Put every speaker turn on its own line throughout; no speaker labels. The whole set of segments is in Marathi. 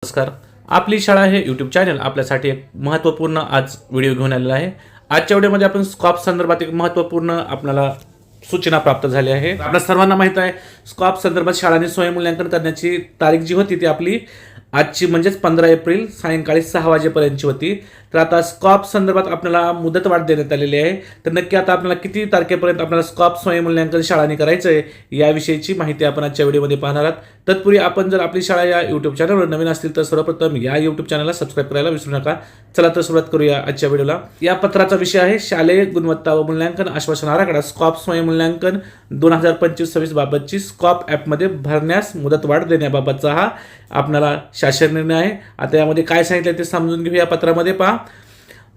नमस्कार. आपली शाळा हे यूट्यूब चॅनल आपल्यासाठी एक महत्त्वपूर्ण आज व्हिडिओ घेऊन आलेला आहे. आजच्या व्हिडिओमध्ये आपण स्कॉप संदर्भात एक महत्त्वपूर्ण आपल्याला सूचना प्राप्त झाली आहे. आपल्या सर्वांना माहित आहे स्कॉप संदर्भात शाळांनी स्वयंमूल्यांकन करण्याची तारीख जी होती ती आपली आजची म्हणजेच 15 एप्रिल सायंकाळी 6 वाजेपर्यंतची होती. तर आता स्कॉप संदर्भात आपल्याला मुदतवाढ देण्यात आलेली आहे. तर नक्की आता आपल्याला किती तारखेपर्यंत आपल्याला स्कॉप स्वयंमूल्यांकन शाळांनी करायचं आहे याविषयीची माहिती आपण आजच्या व्हिडिओमध्ये पाहणार आहोत. तत्पूर्वी आपण जर आपली शाळा या यूट्यूब चॅनलवर नवीन असतील तर सर्वप्रथम या यूट्यूब चॅनलला सबस्क्राईब करायला विसरू नका. चला तर सुरुवात करूया आजच्या व्हिडिओला. या पत्राचा विषय आहे शालेय गुणवत्ता व मूल्यांकन आश्वासन आराखडा स्कॉप स्वयंमूल्यांकन 2025-26 बाबतची स्कॉप ॲपमध्ये भरण्यास मुदतवाढ देण्याबाबतचा हा आपल्याला शासन निर्णय आहे. आता यामध्ये काय सांगितलं ते समजून घेऊया. पत्रामध्ये पहा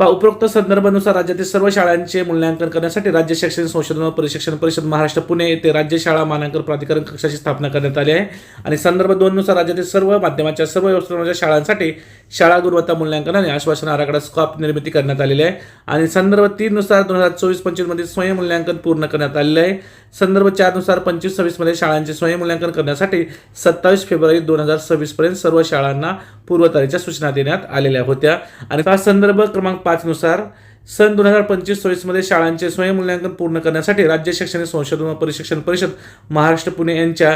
उपरोक्त संदर्भानुसार राज्यातील सर्व शाळांचे मूल्यांकन करण्यासाठी राज्य शैक्षणिक संशोधन व प्रशिक्षण परिषद महाराष्ट्र पुणे येथे राज्य शाळा मानांकन प्राधिकरण कक्षाची स्थापना करण्यात आली आहे. आणि संदर्भ 2 नुसार राज्यातील सर्व माध्यमाच्या सर्व व्यवस्थापनाच्या शाळांसाठी शाळा गुणवत्ता मूल्यांकन आणि आश्वासन आराखडा स्कॉप निर्मिती करण्यात आलेली आहे. आणि संदर्भ 3 नुसार 2024-25 मध्ये स्वयंमूल्यांकन पूर्ण करण्यात आलेले आहे. संदर्भ 4 नुसार 25-26 मध्ये शाळांचे स्वयंमूल्यांकन करण्यासाठी 27 फेब्रुवारी 2026 पर्यंत सर्व शाळांना पूर्वतारीच्या सूचना देण्यात आलेल्या होत्या. आणि हा संदर्भ क्रमांक 5 नुसार सन 2025-26 मध्ये शाळांचे स्वयंमूल्यांकन पूर्ण करण्यासाठी राज्य शैक्षणिक संशोधन व प्रशिक्षण परिषद महाराष्ट्र पुणे यांच्या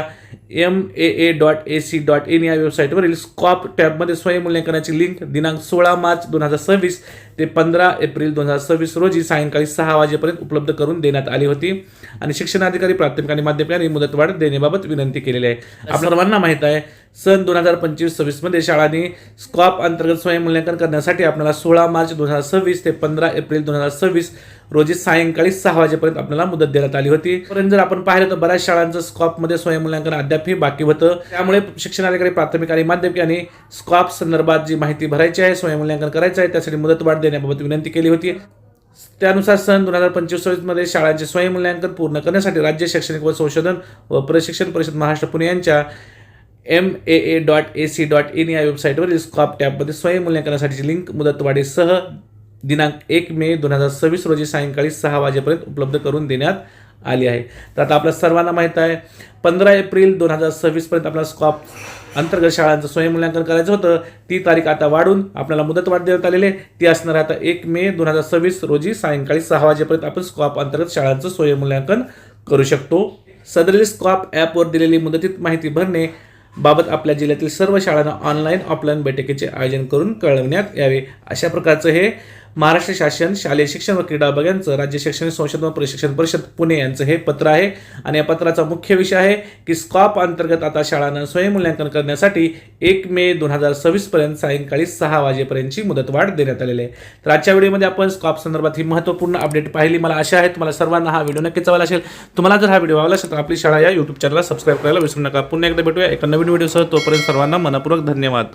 maa.ac.in या वेबसाईटवरील स्कॉप टॅबमध्ये स्वयंमूल्यांकनाची लिंक दिनांक 16 मार्च 2026 ते 15 एप्रिल 2026 रोजी सायंकाळी 6 वाजेपर्यंत उपलब्ध करून देण्यात आली होती. आणि शिक्षणाधिकारी प्राथमिक आणि माध्यमिक यांनी मुदतवाढ देण्याबाबत विनंती केलेली आहे. आपल्या सर्वांना माहित आहे सन 2025-26 मध्ये शाळांनी स्कॉप अंतर्गत स्वयंमूल्यांकन करण्यासाठी आपल्याला 16 मार्च 2026 ते 15 एप्रिल 2026 रोजी सायंकाळी 6 वाजेपर्यंत आपल्याला मुदत देण्यात आली होती. परंतु जर आपण पाहिलं तर बऱ्याच शाळांचं स्कॉपमध्ये स्वयंमूल्यांकन अद्यापही बाकी होतं. त्यामुळे शिक्षणाधिकारी प्राथमिक आणि माध्यमिक यांनी स्कॉप संदर्भात जी माहिती भरायची आहे स्वयंमूल्यांकन करायचं आहे त्यासाठी मुदतवाढ देण्याबाबत विनंती केली होती. त्यानुसार सन 2025-26 मध्ये शाळांचे स्वयंमूल्यांकन पूर्ण करण्यासाठी राज्य शैक्षणिक व संशोधन व प्रशिक्षण परिषद महाराष्ट्र पुणे यांच्या maa.ac.in या वेबसाईटवरील स्कॉप टॅबमध्ये स्वयंमूल्यांकनासाठीची लिंक मुदतवाढीसह दिनांक 1 मे 2026 रोजी सायंकाळी 6 वाजेपर्यंत उपलब्ध करून देण्यात आली आहे. तर आता आपल्या सर्वांना माहीत आहे 15 एप्रिल 2026 पर्यंत आपल्याला स्कॉप अंतर्गत शाळांचं स्वयंमूल्यांकन करायचं होतं. ती तारीख आता वाढून आपल्याला मुदतवाढ देण्यात आलेली आहे. ती असणार आता 1 मे 2026 रोजी सायंकाळी 6 वाजेपर्यंत आपण स्कॉप अंतर्गत शाळांचं स्वयंमूल्यांकन करू शकतो. सदरील स्कॉप ॲपवर दिलेली मुदतीत माहिती भरणे बाबत आपल्या जिल्ह्यातील सर्व शाळांना ऑनलाईन ऑफलाईन बैठकीचे आयोजन करून कळवण्यात यावे. अशा प्रकारचं हे महाराष्ट्र शासन शालेय शिक्षण व क्रीडा विभाग यांचं राज्य शैक्षणिक संशोधन व प्रशिक्षण परिषद पुणे यांचं हे पत्र आहे. आणि या पत्राचा मुख्य विषय आहे की स्कॉप अंतर्गत आता शाळांना स्वयंमूल्यांकन करण्यासाठी 1 मे 2026 पर्यंत सायंकाळी 6 वाजेपर्यंतची मुदतवाढ देण्यात आलेली आहे. तर आजच्या व्हिडिओमध्ये आपण स्कॉप संदर्भात ही महत्त्वपूर्ण अपडेट पाहिली. मला आशा आहे तुम्हाला सर्वांना हा व्हिडिओ नक्कीच आवडला असेल. तुम्हाला जर हा व्हिडिओ आवडला असेल तर आपली शाळा या यूट्यूब चॅनलला सबस्क्राईब करायला विसरू नका. पुन्हा एकदा भेटूया एका नवीन व्हिडिओसह. तोपर्यंत सर्वांना मनपूर्वक धन्यवाद.